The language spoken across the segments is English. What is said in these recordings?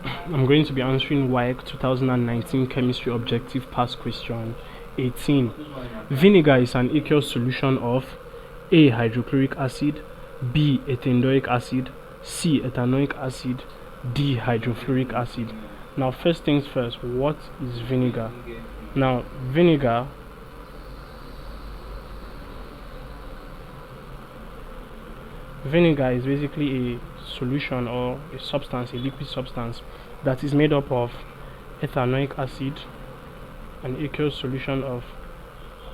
I'm going to be answering WAEC 2019 chemistry objective past question 18. Vinegar is an aqueous solution of A. Hydrochloric acid, B. Ethandoic acid, C. Ethanoic acid, D. Hydrofluoric acid. Now, first things first, what is vinegar? Now, vinegar is basically a solution or a substance, a liquid substance that is made up of ethanoic acid, an aqueous solution of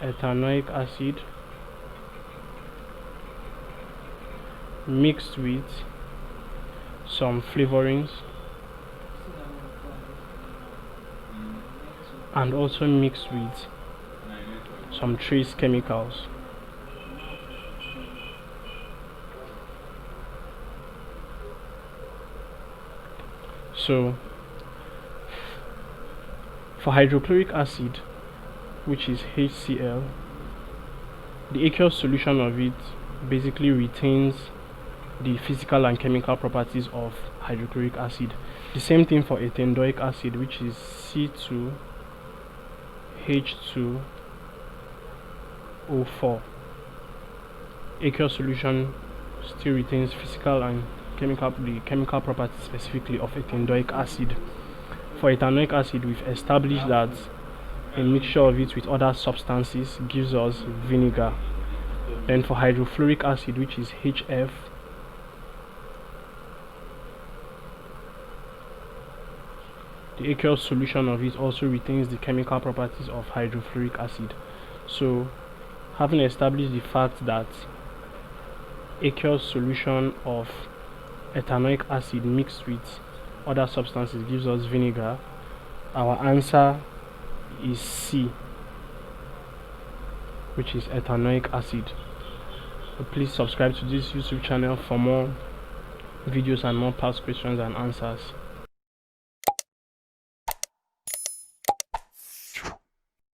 ethanoic acid mixed with some flavorings and also mixed with some trace chemicals. So for hydrochloric acid, which is HCl, the aqueous solution of it basically retains the physical and chemical properties of hydrochloric acid. The same thing for ethandoic acid, which is C2H2O4. Aqueous solution still retains physical and chemical properties specifically of ethandoic acid. For ethanoic acid, we've established that a mixture of it with other substances gives us vinegar. Then for hydrofluoric acid, which is HF, the aqueous solution of it also retains the chemical properties of hydrofluoric acid. So, having established the fact that aqueous solution of ethanoic acid mixed with other substances gives us vinegar, our answer is C, which is ethanoic acid. So please subscribe to this YouTube channel for more videos and more past questions and answers.